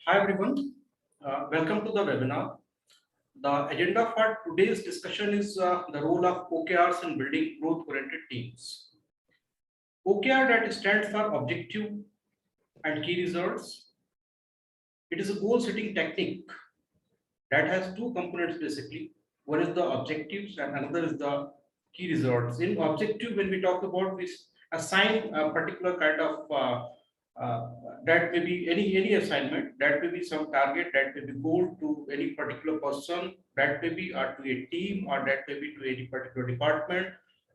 Hi everyone, welcome to the webinar. The agenda for today's discussion is the role of OKRs in building growth-oriented teams. OKR that stands for Objective and Key Results. It is a goal-setting technique that has two components basically. One is the objectives and another is the key results. In objective, when we talk about, we assign a particular kind of uh, that may be any assignment, that may be some target, that may be goal to any particular person, that may be or to a team, or that may be to any particular department,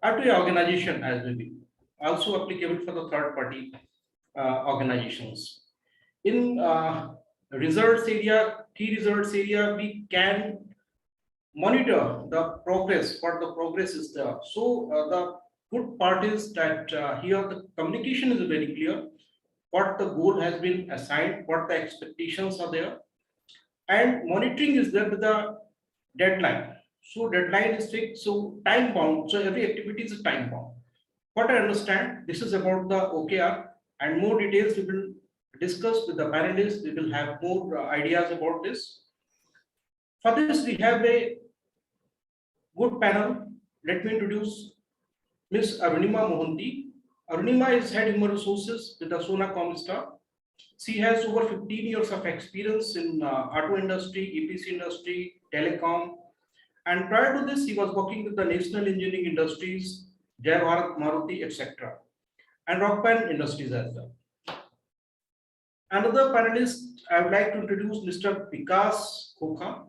or to an organization as may be. Also applicable for the third party organizations. In results area, key results area, we can monitor the progress, what the progress is there. So the good part is that here the communication is very clear, what the goal has been assigned, what the expectations are there, and monitoring is there with the deadline. So deadline is fixed, so time bound. So every activity is time bound. What I understand, this is about the OKR, and more details we will discuss with the panelists. We will have more ideas about this. For this, we have a good panel. Let me introduce Ms. Arunima Mohanty. Arunima is Head Human Resources with the Sona Comstar. She has over 15 years of experience in auto industry, EPC industry, telecom, and prior to this, he was working with the National Engineering Industries, Jai Bharat, Maruti, etc., and Rockpan Industries as well. Another panelist, I would like to introduce Mr. Vikas Khokha.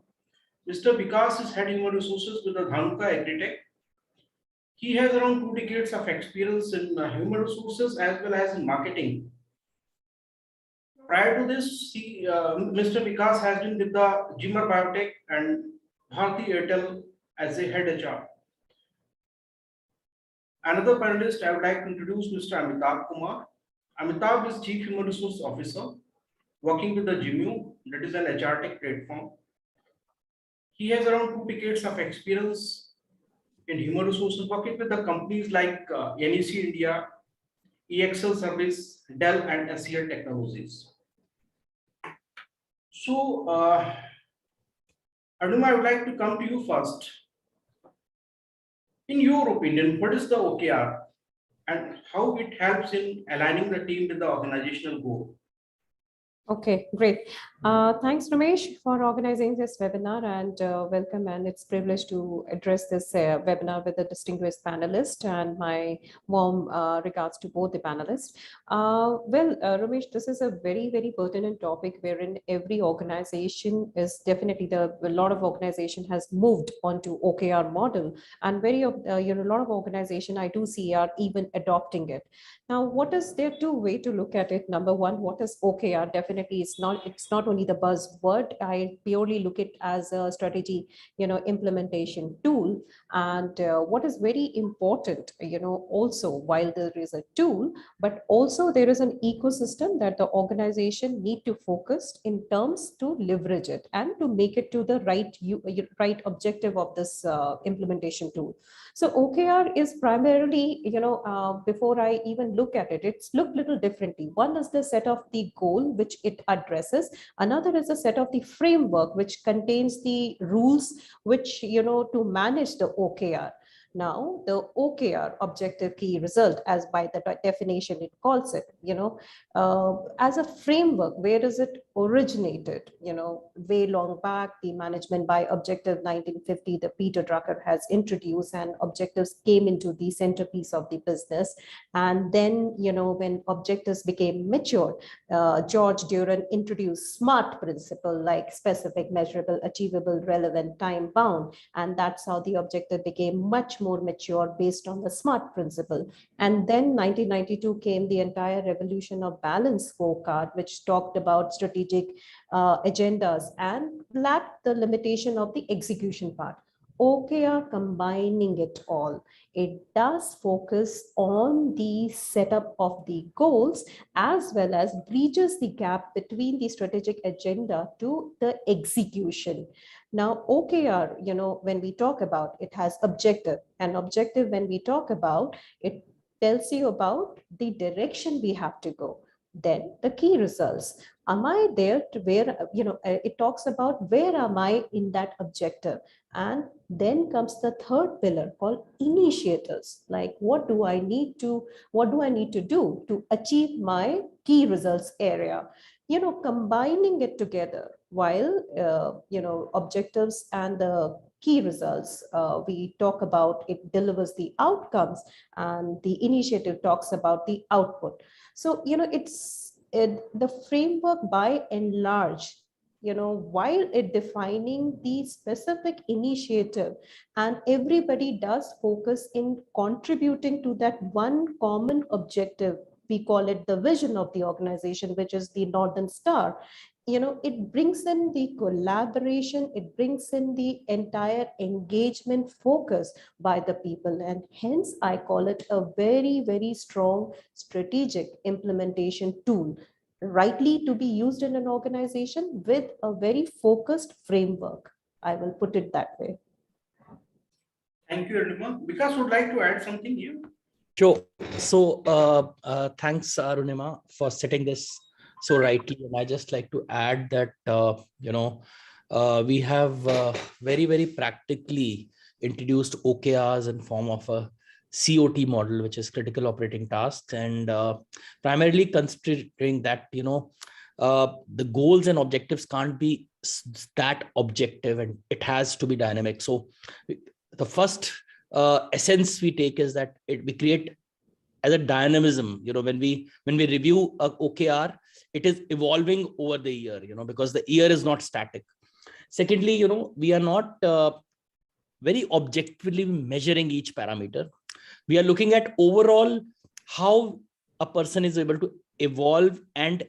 Mr. Vikas is Head Human Resources with the Dhanuka Agritech. He has around 2 decades of experience in human resources as well as in marketing. Prior to this, Mr. Vikas has been with the Jimmer Biotech and Bharti Airtel as a head HR. Another panelist, I would like to introduce Mr. Amitabh Kumar. Amitabh is Chief Human Resource Officer working with the Jimu, that is an HR tech platform. He has around 2 decades of experience in human resources working with the companies like NEC India, EXL Service, Dell, and SCL Technologies. So, Arunima, I would like to come to you first. In your opinion, what is the OKR and how it helps in aligning the team with the organizational goal? Okay, great. Thanks, Ramesh, for organizing this webinar, and welcome. And it's a privilege to address this webinar with a distinguished panelist, and my warm regards to both the panelists. Ramesh, this is a very, very pertinent topic wherein every organization is definitely a lot of organization has moved onto OKR model, and a lot of organization I do see are even adopting it. Now, what is there two way to look at it? Number one, what is OKR? Definitely, it's not only the buzzword. I purely look at it as a strategy, implementation tool. And what is very important, also while there is a tool, but also there is an ecosystem that the organization need to focus in terms to leverage it and to make it to the right objective of this implementation tool. So OKR is primarily, before I even look at it, it's looked little differently. One is the set of the goal, which it addresses. Another is a set of the framework, which contains the rules, which, to manage the OKR. Now, the OKR, objective key result, as by the definition it calls it, as a framework, where does it originated? Way long back, the management by objective 1950, the Peter Drucker has introduced, and objectives came into the centerpiece of the business. And then, when objectives became mature, George Duran introduced SMART principle, like specific, measurable, achievable, relevant, time bound. And that's how the objective became much more mature based on the SMART principle. And then 1992 came the entire revolution of balanced scorecard, which talked about strategic agendas and lacked the limitation of the execution part. OKR combining it all. It does focus on the setup of the goals as well as bridges the gap between the strategic agenda to the execution. Now, OKR, when we talk about it, has objective, and objective, when we talk about it, tells you about the direction we have to go. Then the key results. Am I there to where, it talks about where am I in that objective? And then comes the third pillar called initiators. Like what do I need to do to achieve my key results area? Combining it together while, objectives and the key results, we talk about it delivers the outcomes, and the initiative talks about the output. So, the framework by and large, while it defining the specific initiative, and everybody does focus in contributing to that one common objective. We call it the vision of the organization, which is the Northern Star. It brings in the collaboration, it brings in the entire engagement focus by the people, and hence I call it a very, very strong strategic implementation tool, rightly to be used in an organization with a very focused framework. I will put it that way. Thank you, Arunima. Vikas would like to add something here. Sure. So thanks, Arunima, for setting this so rightly. And I just like to add that, we have very, very practically introduced OKRs in form of a COT model, which is critical operating tasks, and primarily considering that, the goals and objectives can't be that objective, and it has to be dynamic. So the first essence we take is that we create as a dynamism. When we review a OKR, it is evolving over the year, because the year is not static. Secondly, we are not very objectively measuring each parameter. We are looking at overall how a person is able to evolve and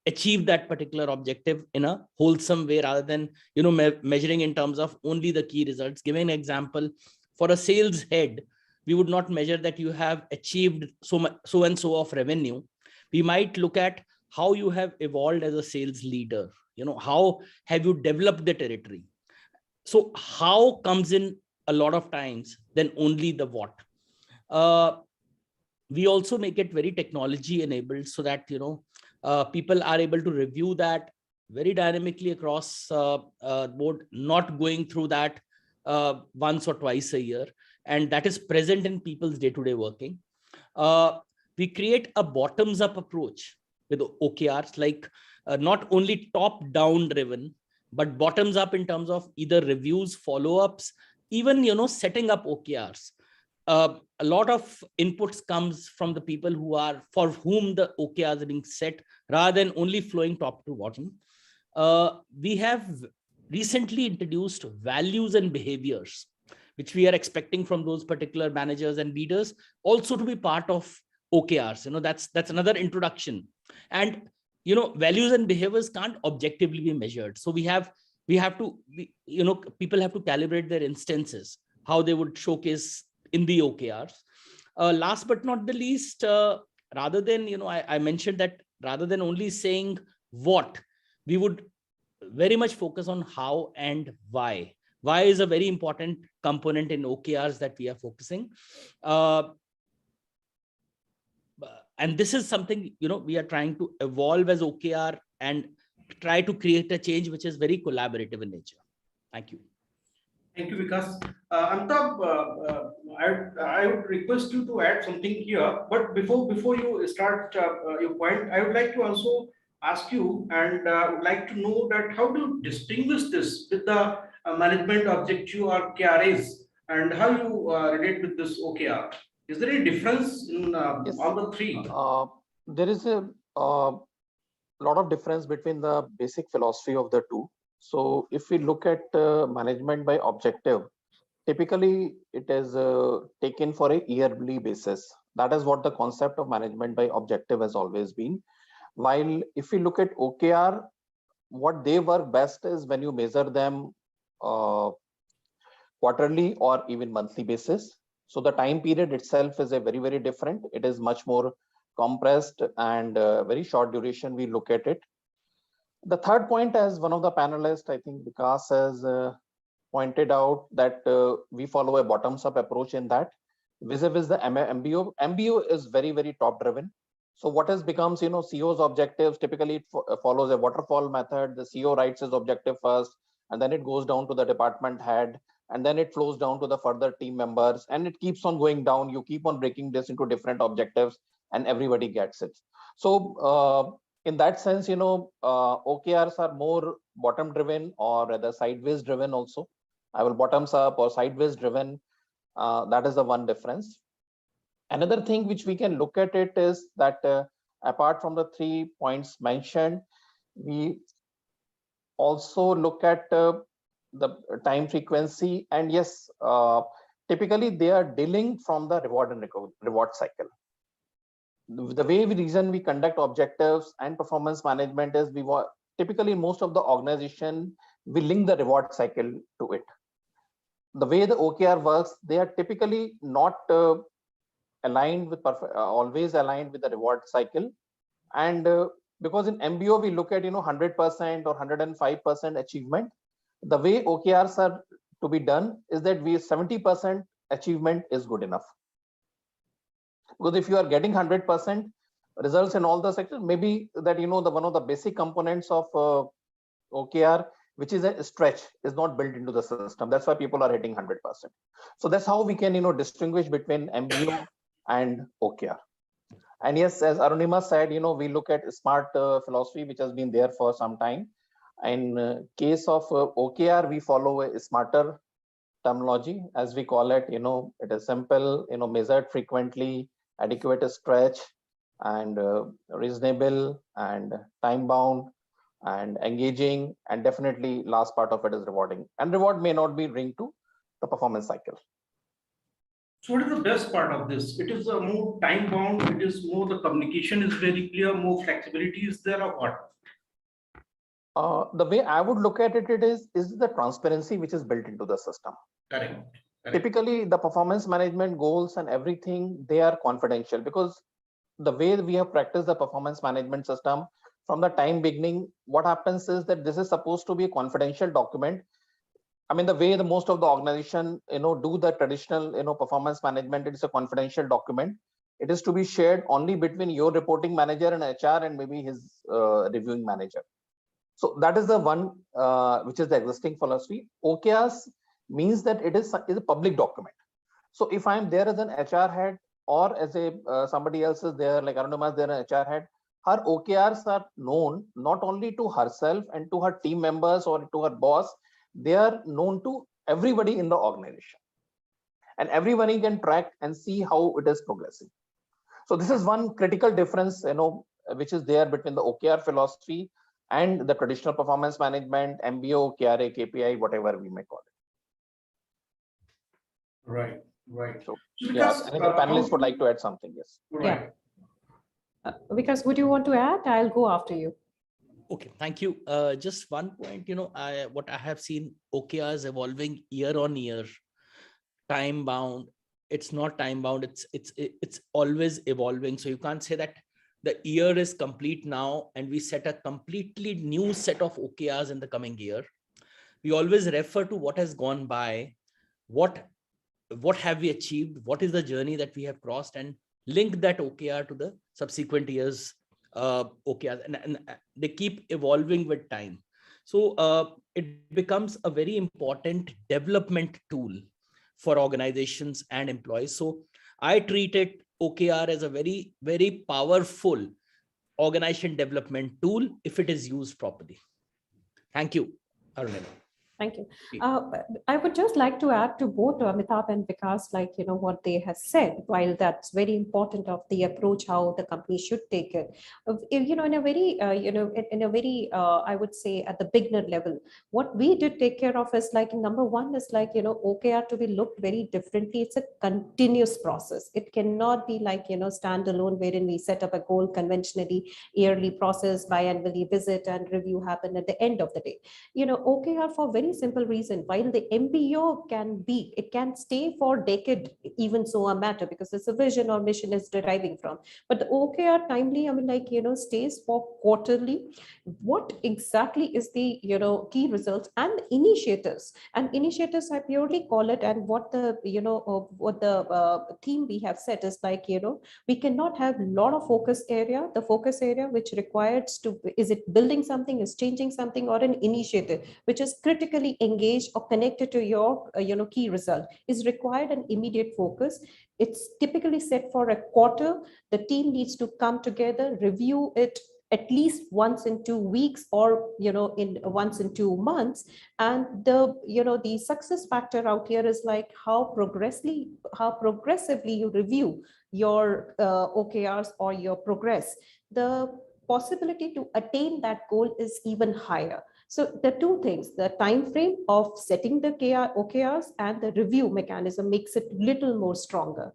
achieve that particular objective in a wholesome way, rather than measuring in terms of only the key results. Giving an example, for a sales head, we would not measure that you have achieved so and so of revenue. We might look at how you have evolved as a sales leader. How have you developed the territory? So how comes in a lot of times, then only the what. We also make it very technology enabled, so that people are able to review that very dynamically across board, not going through that once or twice a year, and that is present in people's day-to-day working. We create a bottoms-up approach with OKRs, like not only top-down driven, but bottoms-up in terms of either reviews, follow-ups, even setting up OKRs. A lot of inputs comes from the people for whom the OKRs are being set, rather than only flowing top to bottom. We have recently introduced values and behaviors, which we are expecting from those particular managers and leaders also to be part of OKRs. That's another introduction. And values and behaviors can't objectively be measured. So people have to calibrate their instances, how they would showcase in the OKRs. Last but not the least, rather than, I mentioned that rather than only saying what, we would very much focus on how and why. Why is a very important component in OKRs that we are focusing. And this is something, we are trying to evolve as OKR and try to create a change which is very collaborative in nature. Thank you. Thank you, Vikas. Amitabh, I would request you to add something here. But before you start your point, I would like to also ask you, and would like to know that how do you distinguish this with the management objective or KRAs, and how you relate with this OKR? Is there any difference in Yes. all the three? There is a lot of difference between the basic philosophy of the two. So if we look at management by objective, typically it is taken for a yearly basis. That is what the concept of management by objective has always been. While if we look at OKR, what they work best is when you measure them quarterly or even monthly basis. So the time period itself is a very, very different. It is much more compressed and very short duration we look at it. The third point, as one of the panelists, I think Vikas has pointed out, that we follow a bottoms-up approach in that. Vis-a-vis the MBO. MBO is very, very top-driven. So what has becomes, CEO's objectives, typically it follows a waterfall method. The CEO writes his objective first, and then it goes down to the department head, and then it flows down to the further team members, and it keeps on going down. You keep on breaking this into different objectives, and everybody gets it. So in that sense, OKRs are more bottom driven or rather sideways driven also. I will bottoms up or sideways driven. That is the one difference. Another thing which we can look at it is that apart from the 3 points mentioned, we also look at the time frequency, and yes, typically they are dealing from the reward cycle. The way we conduct objectives and performance management is typically most of the organization we link the reward cycle to it. The way the OKR works, they are typically not aligned with always aligned with the reward cycle, and because in MBO we look at 100% or 105% achievement. The way OKRs are to be done is that 70% achievement is good enough. Because if you are getting 100% results in all the sectors, maybe that one of the basic components of OKR, which is a stretch, is not built into the system. That's why people are hitting 100%. So that's how we can distinguish between MBO and OKR. And yes, as Arunima said, we look at SMART philosophy, which has been there for some time. In case of OKR, we follow a smarter terminology, as we call it. It is simple, measured frequently, adequate stretch, and reasonable, and time bound, and engaging, and definitely last part of it is rewarding. And reward may not be linked to the performance cycle. So what is the best part of this? It is more time bound. It is more the communication is very clear. More flexibility is there, or what? The way I would look at it is the transparency which is built into the system. Correct. Typically, the performance management goals and everything, they are confidential, because the way we have practiced the performance management system from the time beginning, what happens is that this is supposed to be a confidential document. I mean, the way the most of the organization, do the traditional, performance management, it is a confidential document. It is to be shared only between your reporting manager and HR and maybe his reviewing manager. So that is the one which is the existing philosophy. OKRs means that it is a public document. So if I'm there as an HR head, or as a somebody else is there, like Arunima is there an HR head, her OKRs are known not only to herself and to her team members or to her boss, they are known to everybody in the organization, and everybody can track and see how it is progressing. So this is one critical difference, which is there between the OKR philosophy and the traditional performance management, MBO, KRA, KPI, whatever we may call it. Right. So yes, another panelist would like to add something. Yes. Right. Yeah. Vikas, would you want to add? I'll go after you. Okay, thank you. Just one point, what I have seen OKRs evolving year on year, time bound. It's not time bound. It's always evolving. So you can't say that the year is complete now and we set a completely new set of OKRs in the coming year. We always refer to what has gone by, what have we achieved, what is the journey that we have crossed, and link that OKR to the subsequent years OKRs, and they keep evolving with time. So it becomes a very important development tool for organizations and employees. So I treat it OKR as a very, very powerful organization development tool if it is used properly. Thank you, Arunima. Thank you. I would just like to add to both Amitabh and Vikas, what they have said, while that's very important of the approach, how the company should take it, in a very, I would say at the beginner level, what we did take care of is number one is OKR to be looked very differently. It's a continuous process. It cannot be standalone, wherein we set up a goal conventionally, yearly process, biannually visit and review happen at the end of the day. OKR for very very simple reason. While the MBO it can stay for decade, even so a matter, because it's a vision or mission is deriving from. But the OKR timely, I mean, like, stays for quarterly. What exactly is the, key results and initiatives? And initiatives, I purely call it, and what the, what the theme we have set is like, we cannot have a lot of focus area. The focus area which requires to, is it building something, is changing something, or an initiative which is critically engaged or connected to your key result, is required an immediate focus. It's typically set for a quarter. The team needs to come together, review it at least once in 2 weeks, or in once in 2 months. And the success factor out here is like how progressively you review your OKRs or your progress. The possibility to attain that goal is even higher. So the two things, the time frame of setting the OKRs and the review mechanism, makes it little more stronger.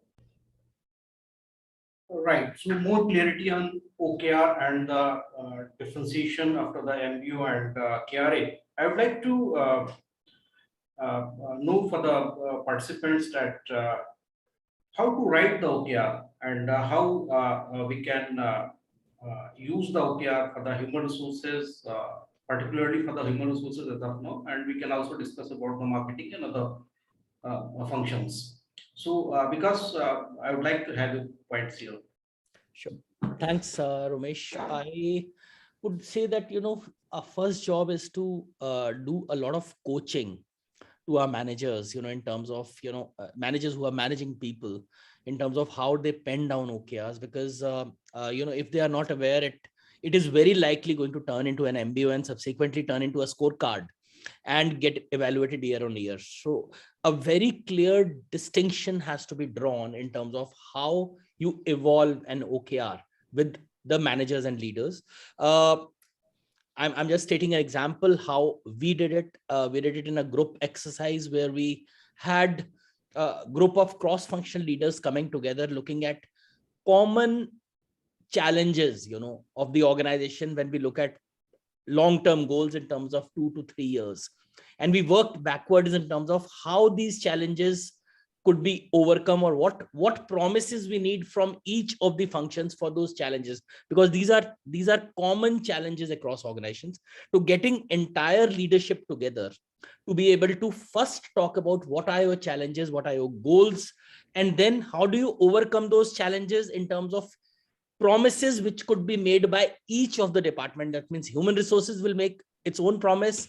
Right. So more clarity on OKR and the differentiation after the MBO and KRA. I would like to know for the participants that how to write the OKR and how we can use the OKR for the human resources, particularly for the human resources as of now, and we can also discuss about the marketing and other functions. So, because I would like to have your points here. Sure. Thanks, Ramesh. I would say that, our first job is to do a lot of coaching to our managers, in terms of, managers who are managing people, in terms of how they pen down OKRs, because, if they are not aware, it is very likely going to turn into an MBO and subsequently turn into a scorecard and get evaluated year on year. So a very clear distinction has to be drawn in terms of how you evolve an OKR with the managers and leaders. I'm just stating an example how we did it. We did it in a group exercise where we had a group of cross-functional leaders coming together, looking at common challenges, of the organization when we look at long-term goals in terms of 2 to 3 years. And we worked backwards in terms of how these challenges could be overcome, or what promises we need from each of the functions for those challenges, because these are common challenges across organizations. To getting entire leadership together to be able to first talk about what are your challenges, what are your goals, and then how do you overcome those challenges in terms of promises which could be made by each of the department. That means human resources will make its own promise,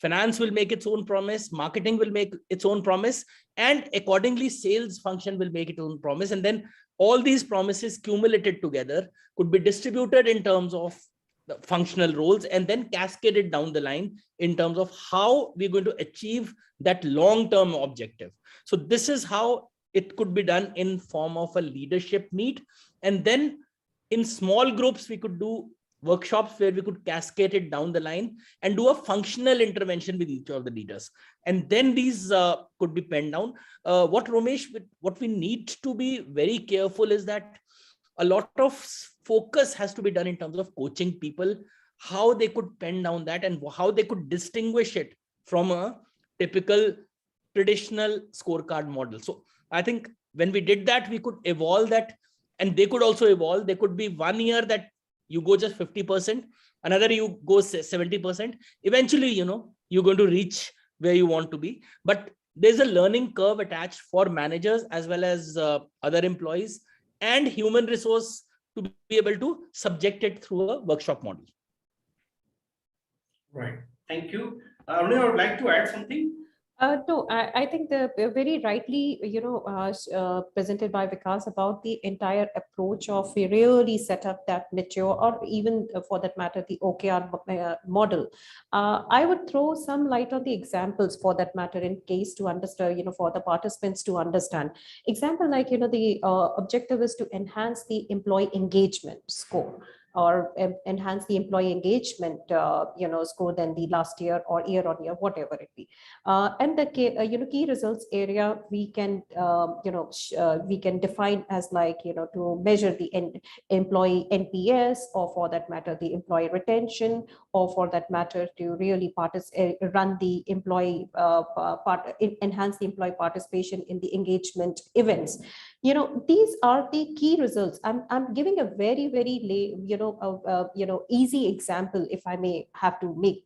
finance will make its own promise, marketing will make its own promise, and accordingly sales function will make its own promise. And then all these promises cumulated together could be distributed in terms of the functional roles, and then cascaded down the line in terms of how we're going to achieve that long-term objective. So this is how it could be done in form of a leadership meet. And then in small groups, we could do workshops where we could cascade it down the line and do a functional intervention with each of the leaders. And then these could be penned down. What we need to be very careful is that a lot of focus has to be done in terms of coaching people, how they could pen down that and how they could distinguish it from a typical traditional scorecard model. So I think when we did that, we could evolve that, and they could also evolve. There could be 1 year that you go just 50%, another you go 70%. Eventually, you're going to reach where you want to be. But there's a learning curve attached for managers as well as other employees and human resource to be able to subject it through a workshop model. Right. Thank you. Arun, I would like to add something. No, I think the very rightly, presented by Vikas about the entire approach of we really set up that mature, or even for that matter, the OKR model. I would throw some light on the examples for that matter in case to understand, for the participants to understand. Example like, the objective is to enhance the employee engagement score. or enhance the employee engagement, score than the last year or year on year, whatever it be. And the key results area we can we can define as like to measure the employee NPS, or for that matter the employee retention, or for that matter to really run the employee enhance the employee participation in the engagement events. These are the key results. I'm giving a very easy example, if I may have to make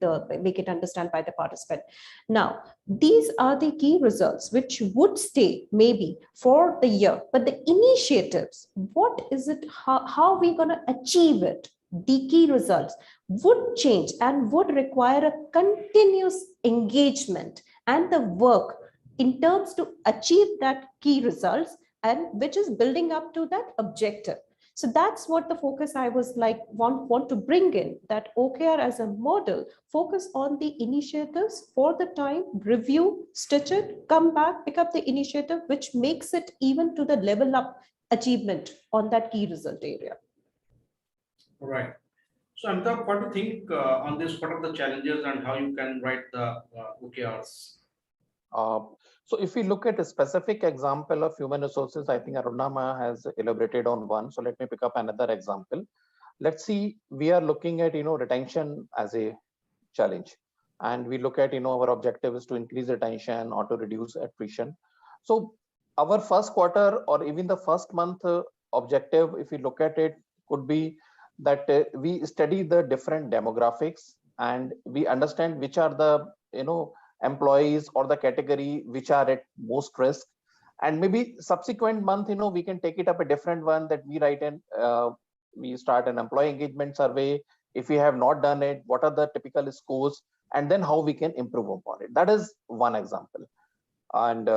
it understand by the participant. Now these are the key results which would stay maybe for the year, but the initiatives, what is it, how are we going to achieve it? The key results would change and would require a continuous engagement and the work in terms to achieve that key results, and which is building up to that objective. So that's what the focus I was like want to bring in, that OKR as a model focus on the initiatives for the time, review, stitch it, come back, pick up the initiative, which makes it even to the level up achievement on that key result area. All right. So Amitabh, what do you think on this? What are the challenges and how you can write the OKRs? So if we look at a specific example of human resources, I think Arunama has elaborated on one. So let me pick up another example. Let's see, we are looking at retention as a challenge, and we look at our objective is to increase retention or to reduce attrition. So our first quarter or even the first month objective, if we look at it, could be that we study the different demographics and we understand which are the employees or the category which are at most risk, and maybe subsequent month we can take it up a different one, that we write in we start an employee engagement survey. If we have not done it, what are the typical scores, and then how we can improve upon it. That is one example. And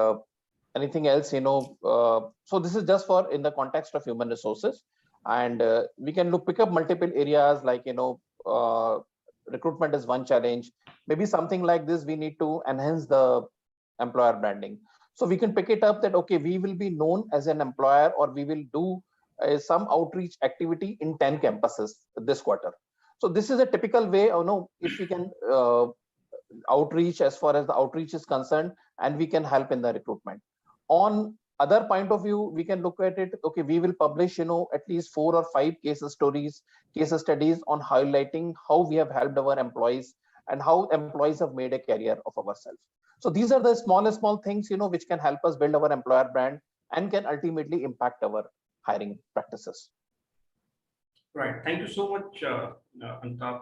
anything else, so this is just for in the context of human resources, and we can pick up multiple areas like recruitment is one challenge. Maybe something like this, we need to enhance the employer branding. So we can pick it up that, okay, we will be known as an employer, or we will do some outreach activity in 10 campuses this quarter. So this is a typical way, if we can outreach as far as the outreach is concerned, and we can help in the recruitment. On other point of view, we can look at it, okay, we will publish at least 4 or 5 case studies on highlighting how we have helped our employees and how employees have made a career of ourselves. So these are the small things which can help us build our employer brand and can ultimately impact our hiring practices. Right. Thank you so much, Amitabh.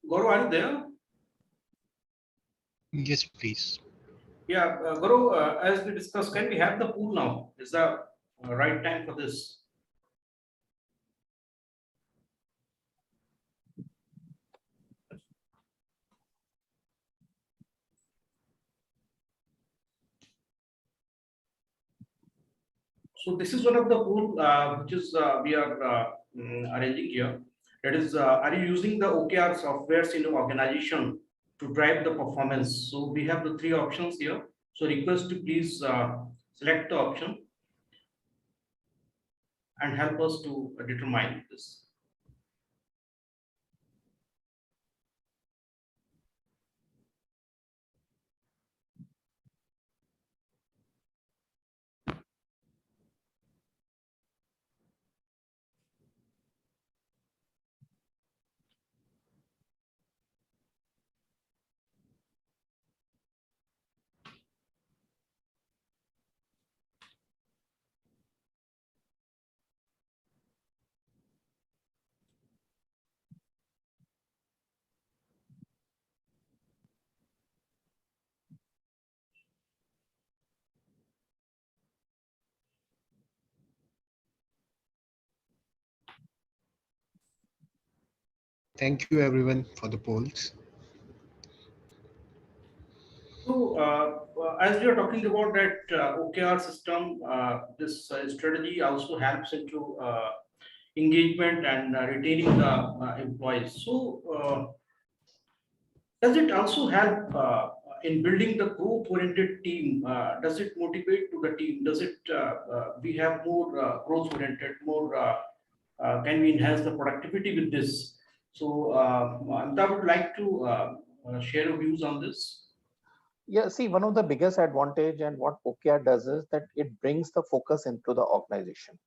Gaurav, are you there? Yes, please. Yeah, Gaurav, as we discussed, can we have the pool now? Is the right time for this? So this is one of the pool which is we are arranging here. That is, are you using the OKR softwares in your organization to drive the performance? So we have the 3 options here. So request to please select the option and help us to determine this. Thank you everyone for the polls. So, as we are talking about that OKR system, this strategy also helps into engagement and retaining the employees. So, does it also help in building the growth-oriented team? Does it motivate to the team? Does it we have more growth-oriented, more can we enhance the productivity with this? So, Amitabh would like to share your views on this. Yeah, see, one of the biggest advantage and what OKR does is that it brings the focus into the organization.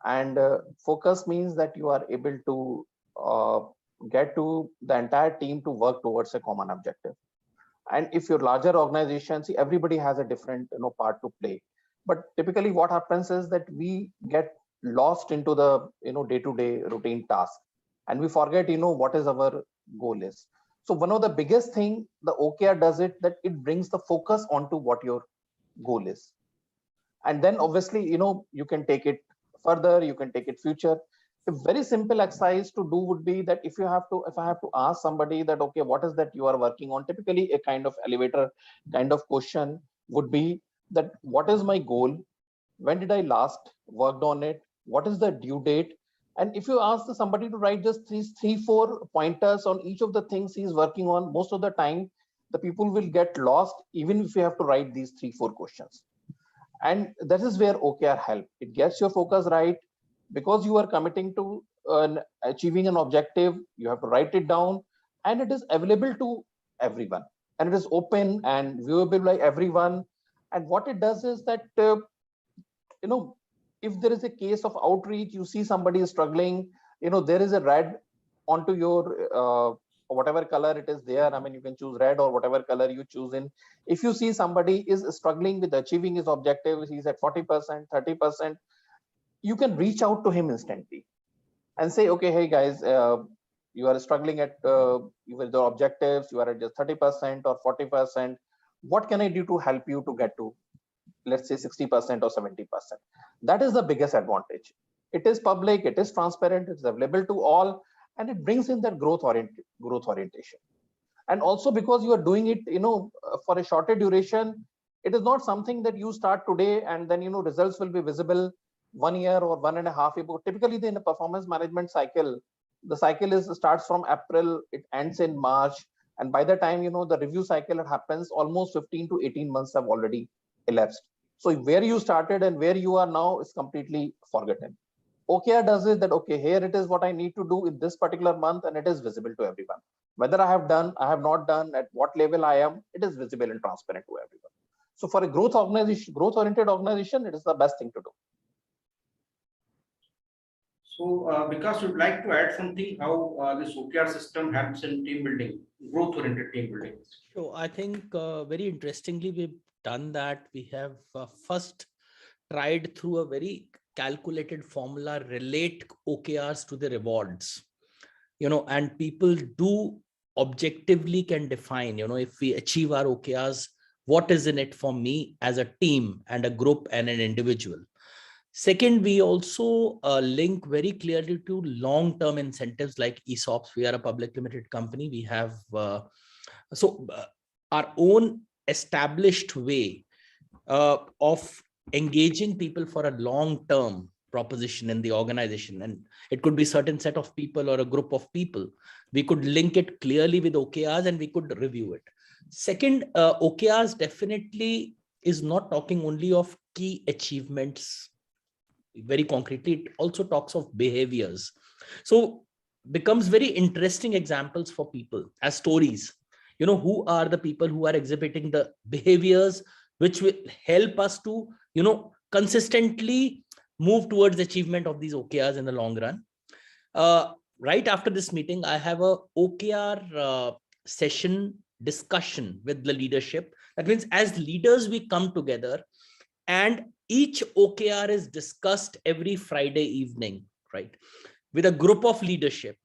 And focus means that you are able to uh, get to the entire team to work towards a common objective. And if you're larger organization, see, everybody has a different part to play. But typically what happens is that we get lost into the day-to-day routine task, and we forget what is our goal is. So one of the biggest thing the OKR does it, that it brings the focus onto what your goal is. And then obviously you can take it further, you can take it future. A very simple exercise to do would be that if I have to ask somebody that, okay, what is that you are working on, typically a kind of elevator kind of question would be that, what is my goal, when did I last worked on it, what is the due date? And if you ask somebody to write just three four pointers on each of the things he's working on, most of the time the people will get lost, even if you have to write these 3 4 questions. And that is where OKR help. It gets your focus right, because you are committing to achieving an objective. You have to write it down, and it is available to everyone, and it is open and viewable by everyone. And what it does is that you know if there is a case of outreach, you see somebody is struggling, there is a red onto your whatever color it is there. I mean, you can choose red or whatever color you choose in. If you see somebody is struggling with achieving his objective, he's at 40%, 30%, you can reach out to him instantly and say, okay, hey guys, you are struggling at with the objectives, you are at just 30% or 40%. What can I do to help you to get to, let's say, 60% or 70%? That is the biggest advantage. It is public, it is transparent, it's available to all, and it brings in that growth orientation. And also because you are doing it for a shorter duration, it is not something that you start today and then results will be visible 1 year or 1.5 years. Typically in a performance management cycle, the cycle starts from April, it ends in March, and by the time the review cycle happens, almost 15 to 18 months have already elapsed. So where you started and where you are now is completely forgotten. OKR does is that, okay, here it is what I need to do in this particular month, and it is visible to everyone. Whether I have done, I have not done, at what level I am, it is visible and transparent to everyone. So for a growth-oriented organization, it is the best thing to do. So, Vikas, would like to add something how this OKR system helps in team building, growth-oriented team building. So I think very interestingly, we've done that. We have first tried through a very calculated formula, relate OKRs to the rewards, and people do objectively can define, if we achieve our OKRs, what is in it for me as a team and a group and an individual. Second, we also link very clearly to long-term incentives like ESOPs. We are a public limited company. We have our own established way of engaging people for a long-term proposition in the organization. And it could be certain set of people or a group of people. We could link it clearly with OKRs and we could review it. Second, OKRs definitely is not talking only of key achievements. Very concretely, it also talks of behaviors. So becomes very interesting examples for people as stories. Who are the people who are exhibiting the behaviors which will help us to, consistently move towards achievement of these OKRs in the long run. Right after this meeting, I have a OKR session discussion with the leadership. That means as leaders, we come together and each OKR is discussed every Friday evening, right, with a group of leadership.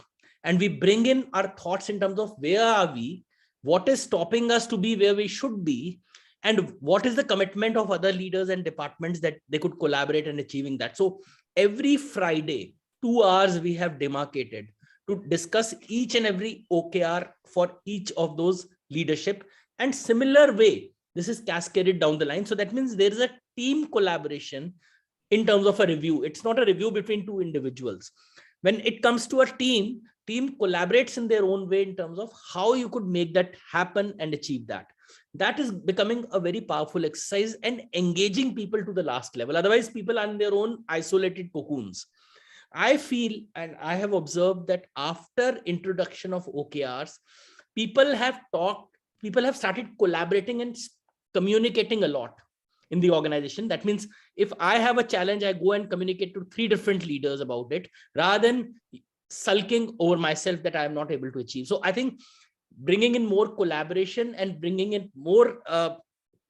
And we bring in our thoughts in terms of where are we, what is stopping us to be where we should be, and what is the commitment of other leaders and departments that they could collaborate in achieving that. So every Friday, 2 hours we have demarcated to discuss each and every OKR for each of those leadership. And similar way, this is cascaded down the line. So that means there is a team collaboration in terms of a review. It's not a review between two individuals. When it comes to a team collaborates in their own way in terms of how you could make that happen and achieve that. That is becoming a very powerful exercise and engaging people to the last level. Otherwise, people are in their own isolated cocoons. I feel, and I have observed that after introduction of OKRs, people have talked, people have started collaborating and communicating a lot in the organization. That means if I have a challenge, I go and communicate to 3 different leaders about it, rather than sulking over myself that I am not able to achieve. So I think bringing in more collaboration and bringing in more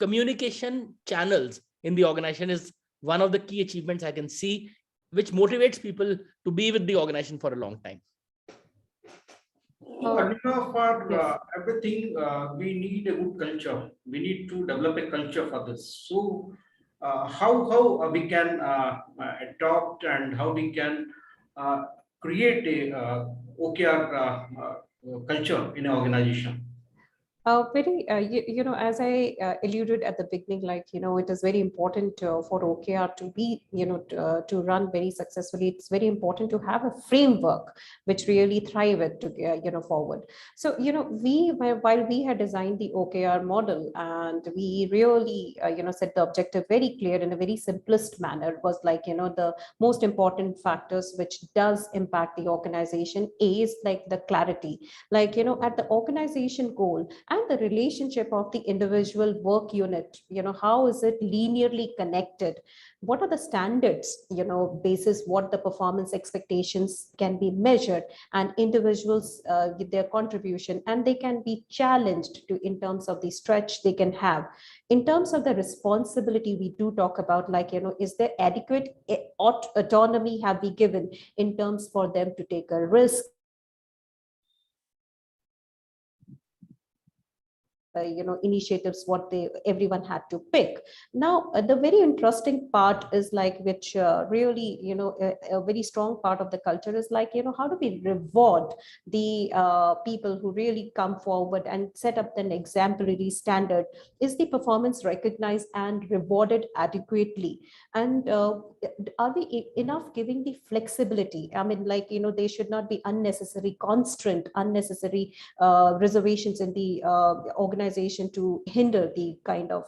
communication channels in the organization is one of the key achievements I can see, which motivates people to be with the organization for a long time. So, Anima, for Yes. everything, we need a good culture. We need to develop a culture for this. So, how we can adopt and how we can uh, create a OKR culture in an organization. As I alluded at the beginning, like, it is very important for OKR to be, to run very successfully. It's very important to have a framework which really thrive it to, forward. So, while we had designed the OKR model and we really, set the objective very clear in a very simplest manner, it was like, the most important factors which does impact the organization is like the clarity, like, at the organization goal and the relationship of the individual work unit, how is it linearly connected, what are the standards, basis what the performance expectations can be measured, and individuals with their contribution, and they can be challenged to in terms of the stretch they can have. In terms of the responsibility, we do talk about, like, is there adequate autonomy have we given in terms for them to take a risk, initiatives what they everyone had to pick. Now the very interesting part is like, which really, a very strong part of the culture is like, how do we reward the people who really come forward and set up an exemplary standard? Is the performance recognized and rewarded adequately? And are we enough giving the flexibility? I mean, like, they should not be unnecessary constraint, unnecessary reservations in the organization to hinder the kind of,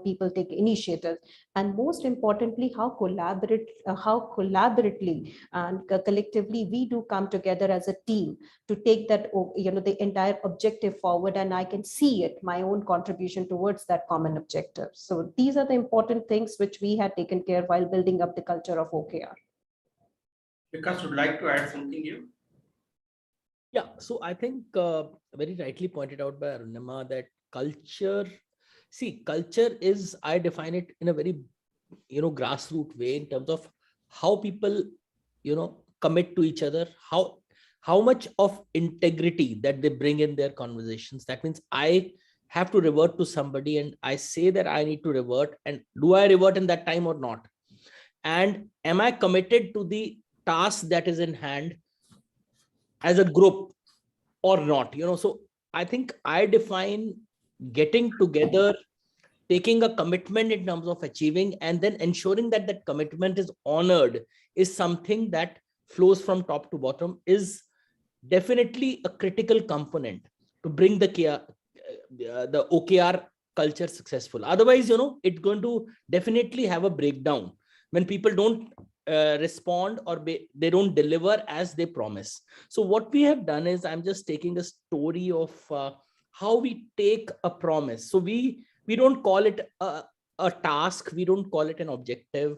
people take initiative. And most importantly, how collaboratively and collectively we do come together as a team to take that, the entire objective forward, and I can see it my own contribution towards that common objective. So these are the important things which we had taken care while building up the culture of OKR. Because would like to add something here. Yeah, so I think very rightly pointed out by Arunima that culture, culture is, I define it in a very, grassroots way in terms of how people, commit to each other, how much of integrity that they bring in their conversations. That means I have to revert to somebody and I say that I need to revert, and do I revert in that time or not? And am I committed to the task that is in hand as a group or not? So I think I define getting together, taking a commitment in terms of achieving, and then ensuring that that commitment is honored is something that flows from top to bottom, is definitely a critical component to bring the OKR culture successful. Otherwise, it's going to definitely have a breakdown when people don't respond or they don't deliver as they promise. So what we have done is, I'm just taking a story of how we take a promise. So we don't call it a task, we don't call it an objective,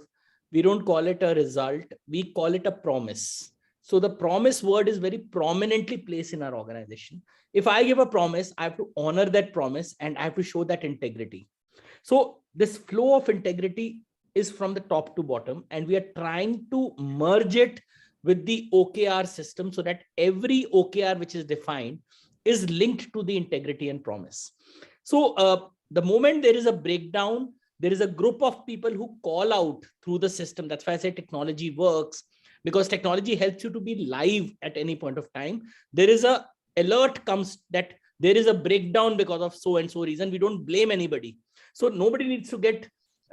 we don't call it a result, we call it a promise. So the promise word is very prominently placed in our organization. If I give a promise, I have to honor that promise and I have to show that integrity. So this flow of integrity is from the top to bottom, and we are trying to merge it with the OKR system so that every OKR which is defined is linked to the integrity and promise. So the moment there is a breakdown, there is a group of people who call out through the system. That's why I say technology works, because technology helps you to be live at any point of time. There is a alert comes that there is a breakdown because of so and so reason. We don't blame anybody. So nobody needs to get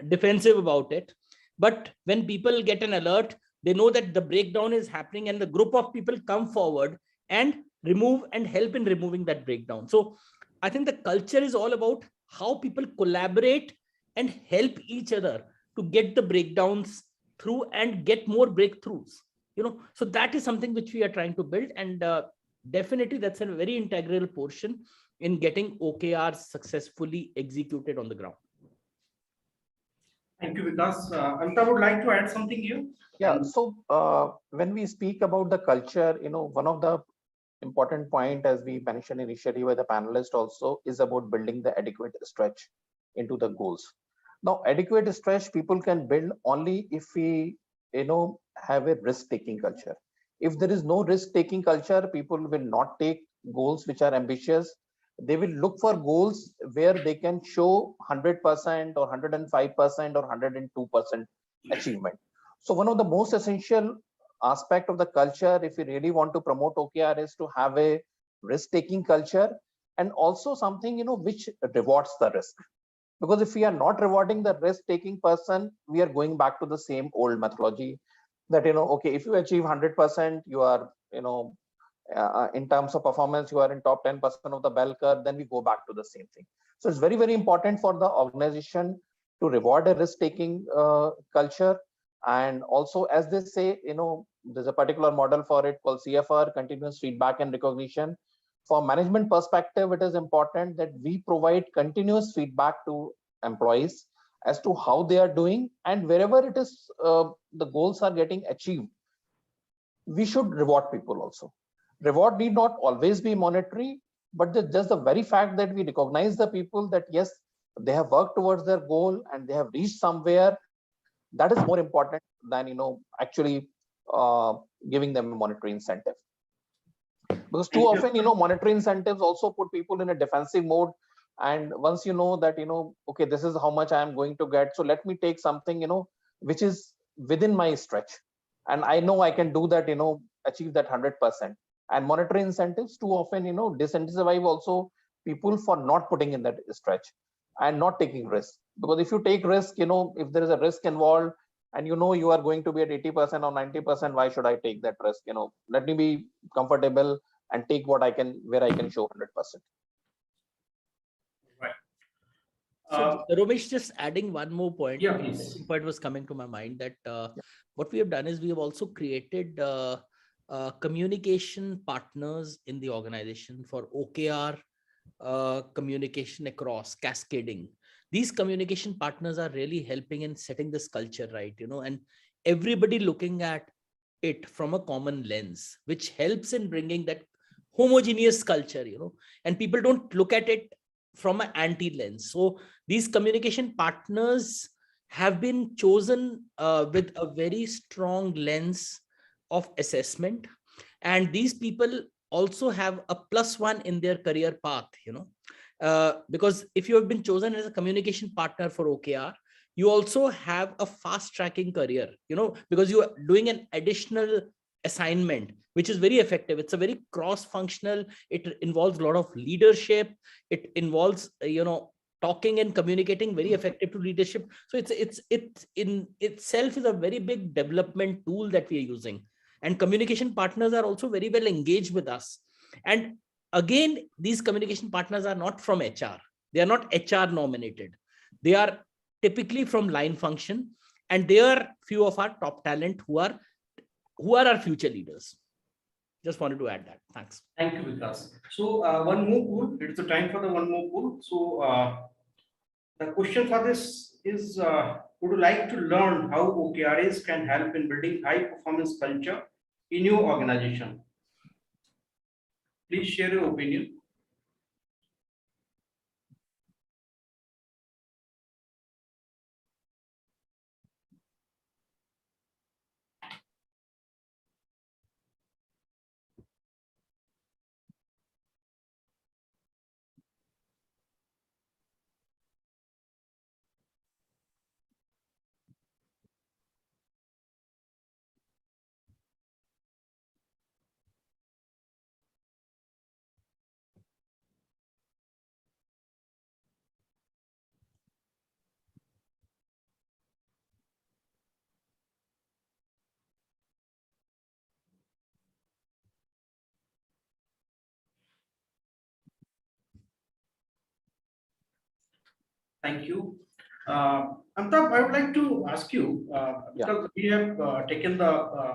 defensive about it. But when people get an alert, they know that the breakdown is happening, and the group of people come forward and remove and help in removing that breakdown. So I think the culture is all about how people collaborate and help each other to get the breakdowns through and get more breakthroughs. So that is something which we are trying to build, and definitely that's a very integral portion in getting OKRs successfully executed on the ground. Thank you, Vikas. Anta would like to add something here. Yeah. So when we speak about the culture, one of the important point, as we mentioned initially by the panelist also, is about building the adequate stretch into the goals. Now, adequate stretch people can build only if we, have a risk-taking culture. If there is no risk-taking culture, people will not take goals which are ambitious. They will look for goals where they can show 100% or 105% or 102% achievement. So one of the most essential aspect of the culture, if we really want to promote OKR, is to have a risk-taking culture, and also something which rewards the risk. Because if we are not rewarding the risk-taking person, we are going back to the same old methodology that okay, if you achieve 100%, you are in terms of performance, you are in top 10% of the bell curve. Then we go back to the same thing. So it's very, very important for the organization to reward a risk-taking culture. And also, as they say, there's a particular model for it called CFR, continuous feedback and recognition. For management perspective, it is important that we provide continuous feedback to employees as to how they are doing, and wherever it is the goals are getting achieved, we should reward people also. Reward need not always be monetary, but just the very fact that we recognize the people that yes, they have worked towards their goal and they have reached somewhere, that is more important than actually giving them a monetary incentive. Because too often monetary incentives also put people in a defensive mode, and once you know that okay, this is how much I am going to get, so let me take something which is within my stretch, and I know I can do that, achieve that 100%. And monetary incentives too often disincentivize also people for not putting in that stretch and not taking risk. Because if you take risk, if there is a risk involved and you are going to be at 80% or 90%, why should I take that risk? Let me be comfortable and take what I can, where I can show 100%. Right. So Romesh, just adding one more point. Yeah, please. Point was coming to my mind that what we have done is we have also created communication partners in the organization for OKR communication across cascading. These communication partners are really helping in setting this culture right, and everybody looking at it from a common lens, which helps in bringing that homogeneous culture, and people don't look at it from an anti lens. So these communication partners have been chosen with a very strong lens of assessment, and these people also have a +1 in their career path, because if you have been chosen as a communication partner for OKR, you also have a fast tracking career, because you are doing an additional assignment, which is very effective. It's a very cross functional. It involves a lot of leadership. It involves, talking and communicating very effective to leadership. So it's in itself is a very big development tool that we are using. And communication partners are also very well engaged with us. And again, these communication partners are not from HR. They are not HR nominated. They are typically from line function, and they are few of our top talent who are our future leaders. Just wanted to add that. Thanks. Thank you, Vikas. So one more poll. It's the time for the one more poll. So the question for this is, would you like to learn how OKRs can help in building high performance culture in your organization? Please share your opinion. Thank you. Amitabh, I would like to ask you, Yeah. because we have taken the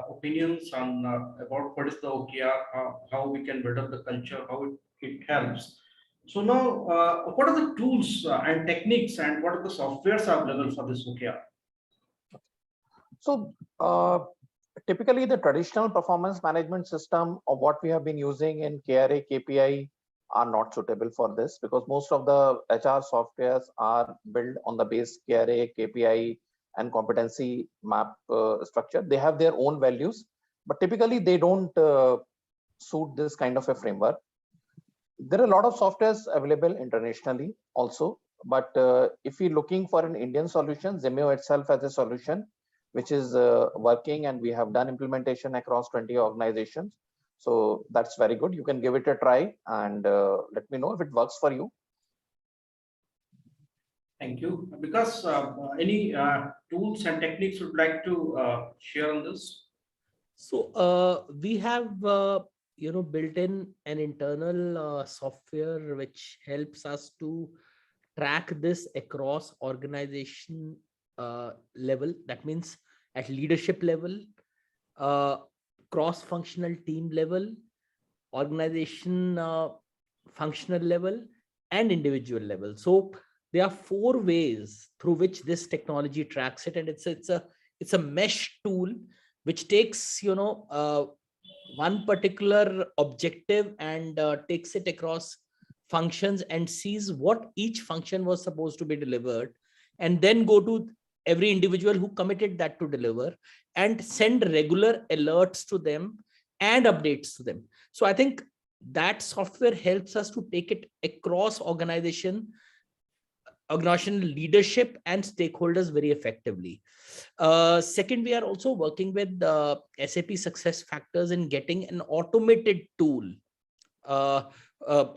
opinions on about what is the OKR, how we can build up the culture, how it helps. So now, what are the tools and techniques, and what are the softwares available for this OKR? So typically the traditional performance management system of what we have been using in KRA, KPI are not suitable for this, because most of the HR softwares are built on the base KRA, KPI and competency map structure. They have their own values, but typically they don't suit this kind of a framework. There are a lot of softwares available internationally also, but if you're looking for an Indian solution, Zimeo itself has a solution which is working, and we have done implementation across 20 organizations. So that's very good. You can give it a try and let me know if it works for you. Thank you. Because any tools and techniques would like to share on this? So we have built in an internal software which helps us to track this across organization level. That means at leadership level, cross-functional team level, organization functional level, and individual level. So there are 4 ways through which this technology tracks it, and it's a mesh tool which takes one particular objective and takes it across functions and sees what each function was supposed to be delivered, and then go to every individual who committed that to deliver and send regular alerts to them and updates to them. So I think that software helps us to take it across organization leadership and stakeholders very effectively. Second, we are also working with SAP Success Factors in getting an automated tool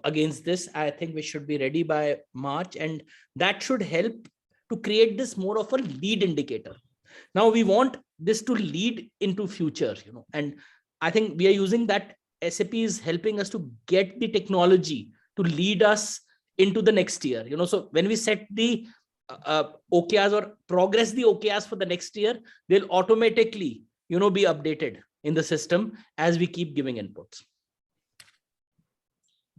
against this. I think we should be ready by March, and that should help to create this more of a lead indicator. Now we want this to lead into future, and I think we are using that. SAP is helping us to get the technology to lead us into the next year. So when we set the OKRs or progress the OKRs for the next year, they'll automatically, be updated in the system as we keep giving inputs.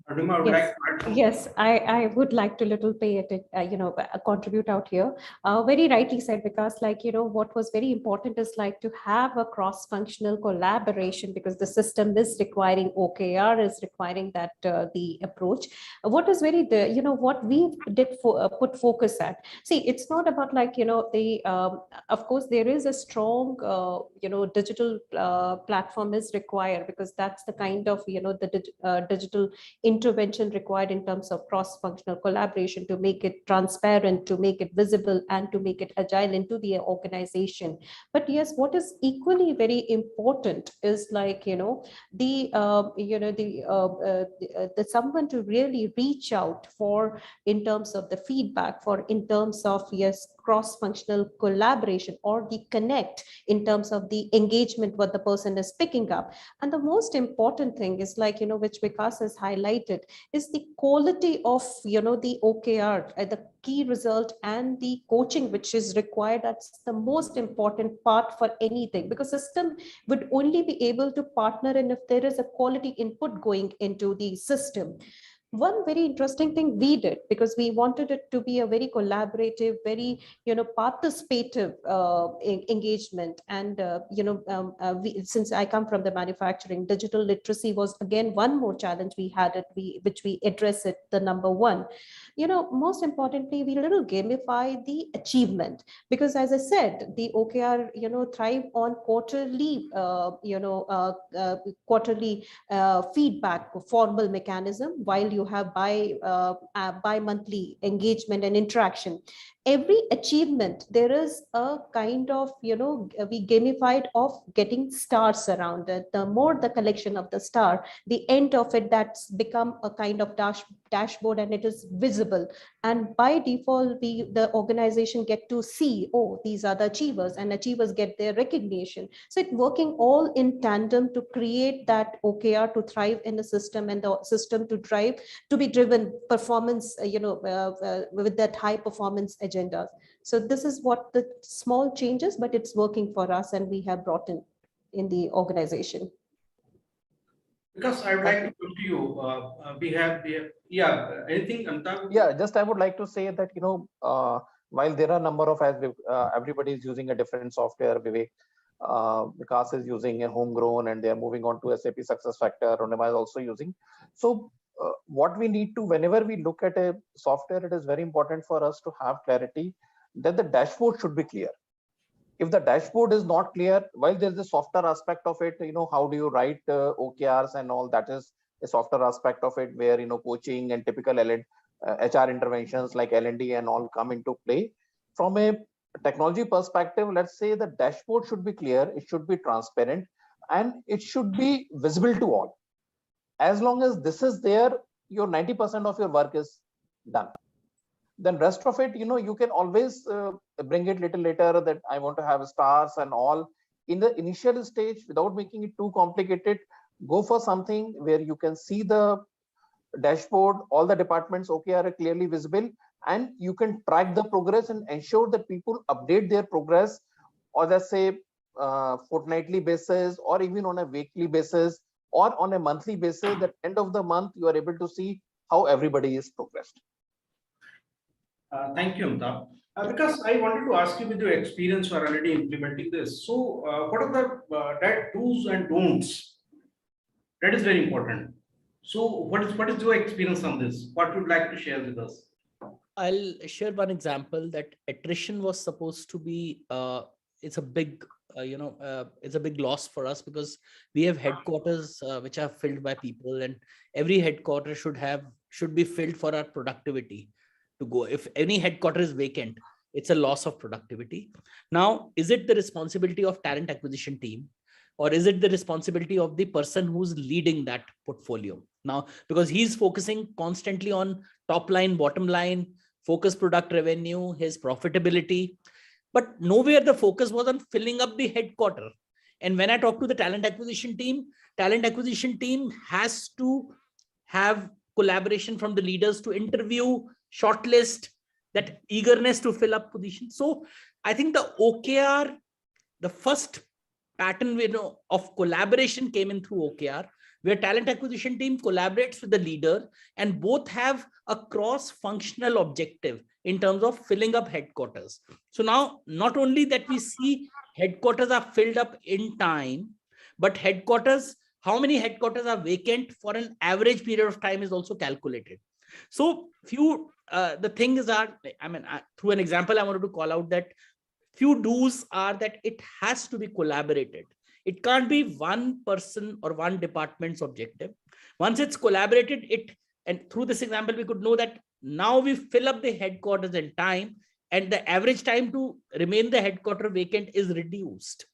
Arunima, would Yes. like to add something? Yes, I would like to little pay it, contribute out here. Very rightly said, because what was very important is to have a cross-functional collaboration, because the system is requiring OKR is requiring that the approach. What is very what we did put focus at. See, it's not about the of course there is a strong digital platform is required, because that's the kind of the digital intervention required in terms of cross-functional collaboration to make it transparent, to make it visible, and to make it agile into the organization. But yes, what is equally very important is the someone to really reach out for in terms of the feedback, for in terms of cross-functional collaboration, or the connect in terms of the engagement what the person is picking up. And the most important thing is which Vikas has highlighted, is the quality of the OKR, the key result, and the coaching which is required. That's the most important part for anything, because system would only be able to partner and if there is a quality input going into the system. One very interesting thing we did, because we wanted it to be a very collaborative, very participative engagement, and since I come from the manufacturing, digital literacy was again one more challenge we had which we address it, the number one. Most importantly, we little gamify the achievement, because as I said, the OKR thrive on quarterly quarterly feedback formal mechanism, while you have bi-monthly engagement and interaction. Every achievement, there is a kind of we gamified of getting stars around it. The more the collection of the star, the end of it, that's become a kind of dashboard and it is visible. And by default, the organization get to see, oh, these are the achievers, and achievers get their recognition. So it's working all in tandem to create that OKR to thrive in the system, and the system to be driven performance, with that high performance agenda. So this is what the small changes, but it's working for us, and we have brought in the organization. Because I would like to come to you. Anything, Amitabh? Yeah, just I would like to say that, while there are a number of, everybody is using a different software, Vivek, Vikas is using a homegrown and they are moving on to SAP SuccessFactors, Ronima is also using. So what we need to, whenever we look at a software, it is very important for us to have clarity that the dashboard should be clear. If the dashboard is not clear, while there's a softer aspect of it, how do you write OKRs and all, that is a softer aspect of it, where coaching and typical HR interventions like L&D and all come into play. From a technology perspective, let's say the dashboard should be clear, it should be transparent, and it should be visible to all. As long as this is there, your 90% of your work is done. Then rest of it, you can always bring it little later, that I want to have stars and all. In the initial stage, without making it too complicated, go for something where you can see the dashboard, all the departments OKR are clearly visible, and you can track the progress and ensure that people update their progress, or let's say fortnightly basis, or even on a weekly basis, or on a monthly basis. At end of the month, you are able to see how everybody is progressed. Thank you, Amitabh. Because I wanted to ask you, with your experience, you are already implementing this. So, what are the do's and don'ts? That is very important. So, what is your experience on this? What would you like to share with us? I'll share one example that attrition was supposed to be, it's a big, it's a big loss for us, because we have headquarters which are filled by people, and every headquarter should be filled for our productivity to go. If any headquarter is vacant, it's a loss of productivity. Now, is it the responsibility of talent acquisition team, or is it the responsibility of the person who's leading that portfolio? Now, because he's focusing constantly on top line, bottom line, focus product revenue, his profitability, but nowhere the focus was on filling up the headquarter. And when I talk to the talent acquisition team has to have collaboration from the leaders to interview, shortlist, that eagerness to fill up positions. So I think the OKR, the first pattern of collaboration came in through OKR, where talent acquisition team collaborates with the leader, and both have a cross-functional objective in terms of filling up headquarters. So now, not only that we see headquarters are filled up in time, but how many headquarters are vacant for an average period of time is also calculated. So the things are, through an example, I wanted to call out that few do's are that it has to be collaborated. It can't be one person or one department's objective. Once it's collaborated, and through this example, we could know that now we fill up the headquarters in time, and the average time to remain the headquarter vacant is reduced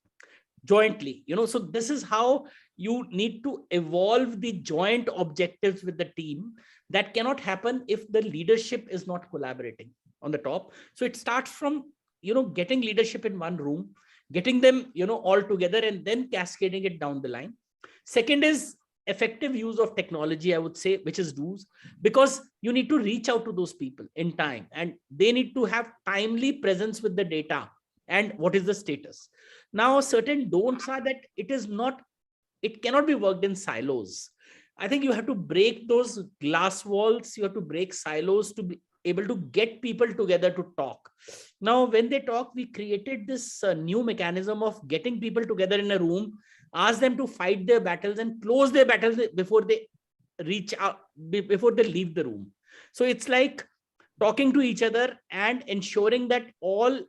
jointly. So this is how you need to evolve the joint objectives with the team. That cannot happen if the leadership is not collaborating on the top. So it starts from getting leadership in one room, getting them all together, and then cascading it down the line. Second is effective use of technology, I would say, which is do's, because you need to reach out to those people in time, and they need to have timely presence with the data and what is the status. Now, certain don'ts are that it cannot be worked in silos. I think you have to break those glass walls, you have to break silos to be able to get people together to talk. Now, when they talk, we created this new mechanism of getting people together in a room, ask them to fight their battles and close their battles before they reach out, before they leave the room. So it's like talking to each other and ensuring that all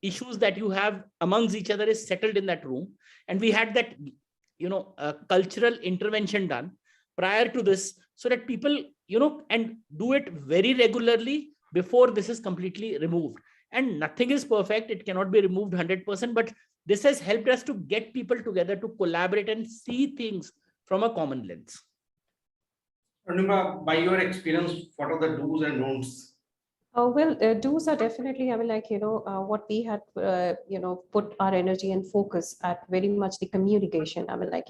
issues that you have amongst each other is settled in that room. And we had that, cultural intervention done prior to this, so that people, and do it very regularly before this is completely removed. And nothing is perfect. It cannot be removed 100%, but this has helped us to get people together to collaborate and see things from a common lens. Arunima, by your experience, what are the do's and don'ts? Do's are definitely, I mean, like, what we had, put our energy and focus at very much the communication. I mean, like,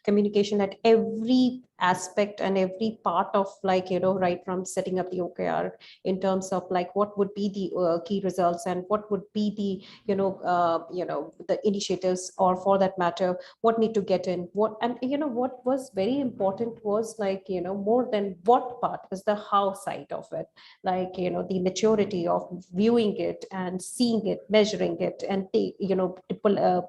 communication at every aspect and every part of, like, right from setting up the OKR in terms of like what would be the key results and what would be the, the initiatives, or for that matter, what need to get in what. And what was very important was, like, more than what part was the how side of it, like, the maturity of viewing it and seeing it, measuring it, and people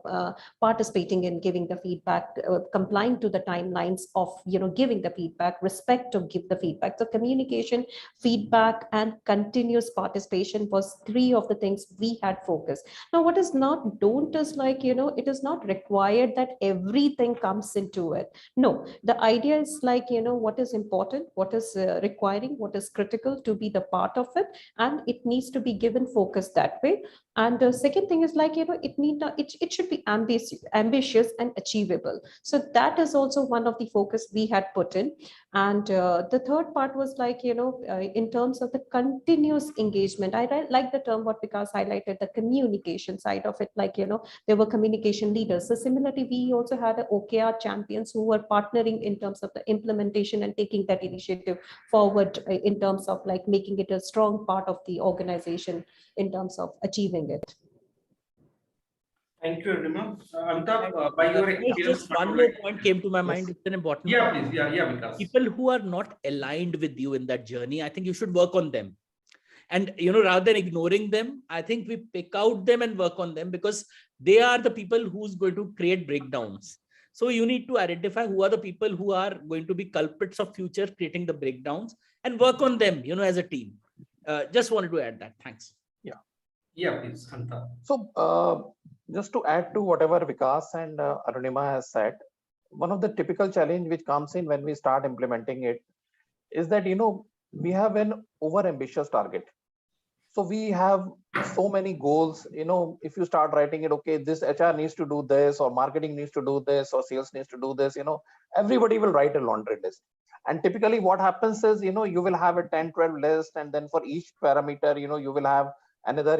participating in giving the feedback, complying to the timelines of giving the feedback, respect to give the feedback. So communication, feedback, and continuous participation was three of the things we had focused. Now, what is not don't is, like, it is not required that everything comes into it. No, the idea is, like, what is important, what is requiring, what is critical to be the part of it, and it needs to be given focus that way. And the second thing is, like, it should be ambitious and achievable. So that is also one of the focus we had put in. And the third part was, like, in terms of the continuous engagement. Like the term what Vikas highlighted, the communication side of it, like, there were communication leaders. So similarly, we also had OKR champions who were partnering in terms of the implementation and taking that initiative forward, in terms of like making it a strong part of the organization in terms of achieving it. Thank you, Arunima. Amitabh, And, by your Ramesh, experience, just what one would more like? point came to my mind. Yes. It's an important Yeah, point. please. Yeah, Vikas. People who are not aligned with you in that journey, I think you should work on them. And rather than ignoring them, I think we pick out them and work on them, because they are the people who's going to create breakdowns. So you need to identify who are the people who are going to be culprits of future creating the breakdowns, and work on them, as a team. Just wanted to add that. Thanks. Yeah, please, Amitabh. So just to add to whatever Vikas and Arunima has said, one of the typical challenge which comes in when we start implementing it is that we have an over ambitious target. So we have so many goals. If you start writing it, okay, this HR needs to do this, or marketing needs to do this, or sales needs to do this, everybody will write a laundry list. And typically what happens is, you will have a 10-12 list, and then for each parameter, you will have another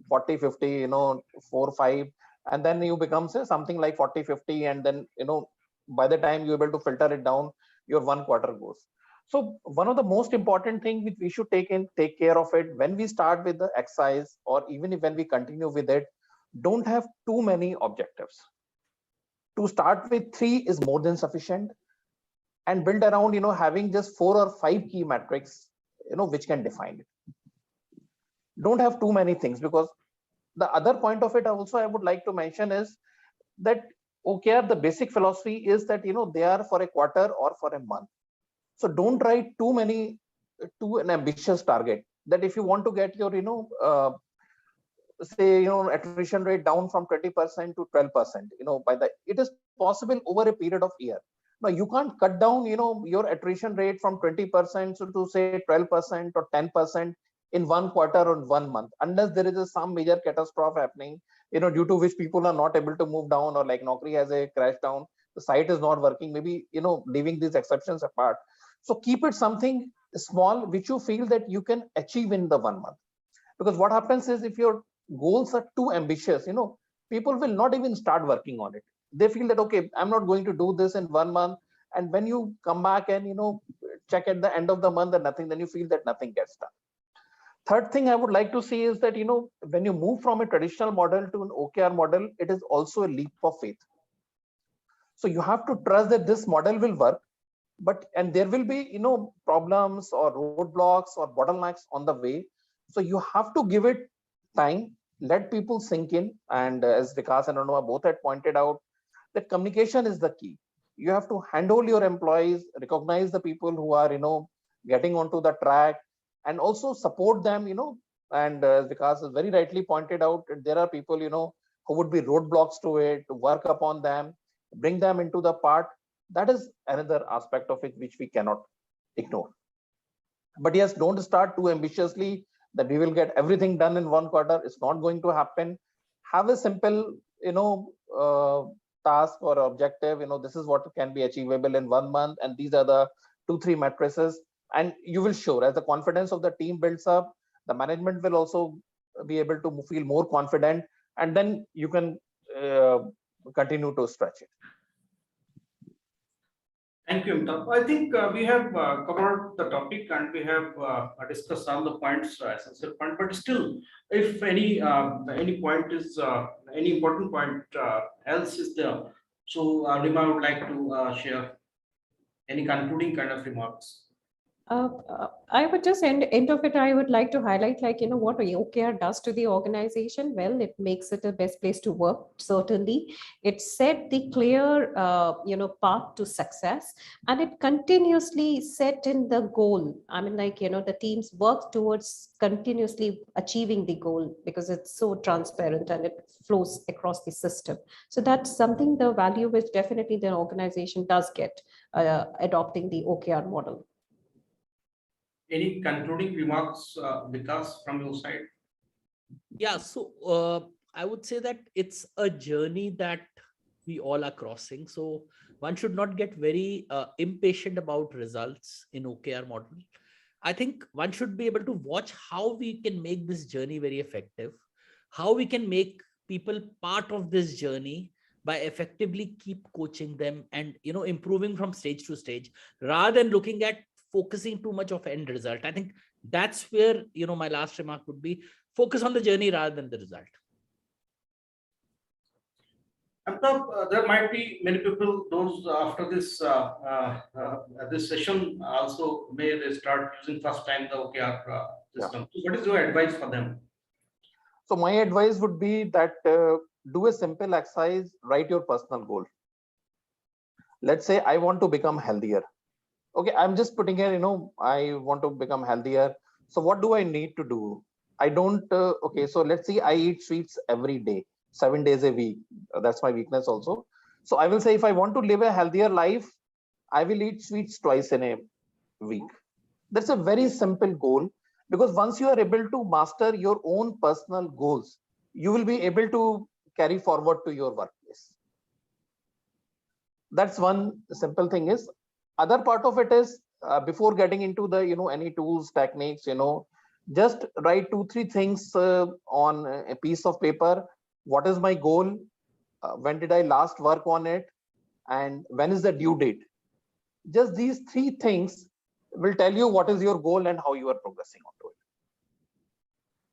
40 50, 4 5, and then you become, say, something like 40 50, and then by the time you're able to filter it down, your 1 quarter goes. So one of the most important thing which we should take care of it when we start with the exercise, or even if when we continue with it, don't have too many objectives. To start with, 3 is more than sufficient, and build around having just 4 or 5 key metrics which can define it. Don't have too many things, because the other point of it also I would like to mention is that OKR, the basic philosophy is that they are for a quarter or for a month. So don't write too an ambitious target, that if you want to get your say attrition rate down from 20% to 12%, by the it is possible over a period of year. Now you can't cut down your attrition rate from 20% to say 12% or 10% in 1 quarter or 1 month, unless there is some major catastrophe happening, due to which people are not able to move down, or like Naukri has a crash down, the site is not working, maybe leaving these exceptions apart. So keep it something small which you feel that you can achieve in the 1 month. Because what happens is, if your goals are too ambitious, people will not even start working on it. They feel that, okay, I'm not going to do this in 1 month. And when you come back and check at the end of the month and nothing, then you feel that nothing gets done. Third thing I would like to see is that when you move from a traditional model to an OKR model, it is also a leap of faith. So you have to trust that this model will work, and there will be problems or roadblocks or bottlenecks on the way. So you have to give it time, let people sink in. And as Vikas and Anuma both had pointed out, that communication is the key. You have to handle your employees, recognize the people who are getting onto the track, and also support them. And as Vikas has very rightly pointed out, there are people who would be roadblocks to it, to work upon them, bring them into the part. That is another aspect of it which we cannot ignore. But yes, don't start too ambitiously that we will get everything done in 1 quarter. It's not going to happen. Have a simple task or objective. This is what can be achievable in 1 month, and these are the 2-3 matrices, and you will show as the confidence of the team builds up, the management will also be able to feel more confident, and then you can continue to stretch it. Thank you, Amitabh. I think we have covered the topic and we have discussed all the points, essential point. But still, if any point is any important point else is there, so Rima would like to share any concluding kind of remarks. I would just end of it. I would like to highlight, like, what OKR does to the organization. Well, it makes it the best place to work. Certainly, it set the clear, path to success, and it continuously set in the goal. I mean, like, the teams work towards continuously achieving the goal because it's so transparent and it flows across the system. So that's something, the value which definitely the organization does get adopting the OKR model. Any concluding remarks, Vikas, from your side? Yeah, so I would say that it's a journey that we all are crossing. So one should not get very impatient about results in OKR model. I think one should be able to watch how we can make this journey very effective, how we can make people part of this journey by effectively keep coaching them and improving from stage to stage, rather than looking at focusing too much of end result. I think that's where my last remark would be: focus on the journey rather than the result. Amitabh, there might be many people, those after this session also may they start using first time the OKR system. So what is your advice for them? So my advice would be that do a simple exercise, write your personal goal. Let's say I want to become healthier. Okay, I'm just putting here, I want to become healthier. So what do I need to do? I don't, okay, so let's see, I eat sweets every day, 7 days a week. That's my weakness also. So I will say, if I want to live a healthier life, I will eat sweets twice in a week. That's a very simple goal, because once you are able to master your own personal goals, you will be able to carry forward to your workplace. That's one simple thing. Is other part of it is before getting into the any tools, techniques, just write 2-3 things on a piece of paper. What is my goal? When did I last work on it? And when is the due date? Just these 3 things will tell you what is your goal and how you are progressing onto it.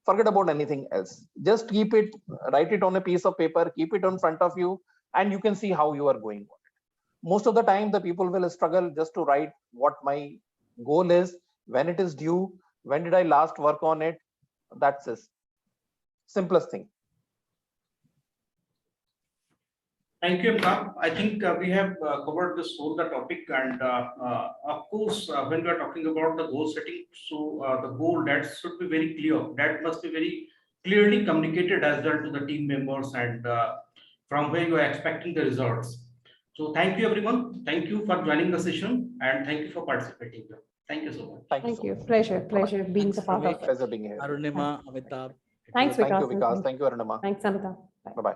Forget about anything else. Just keep it, write it on a piece of paper, keep it in front of you, and you can see how you are going. Most of the time, the people will struggle just to write what my goal is, when it is due, when did I last work on it. That's the simplest thing. Thank you, Amitabh. I think we have covered this whole the topic, and of course, when we are talking about the goal setting, so the goal that should be very clear. That must be very clearly communicated as well to the team members, and from where you are expecting the results. So thank you, everyone. Thank you for joining the session, and thank you for participating. Thank you so much. Thank you. Pleasure being Thanks, the part of it. Pleasure being here. Arunima, Amitabh. Thanks, Thank you, Vikas. Vikas. Thank you, Arunima. Thanks, Amitabh. Bye. Bye-bye.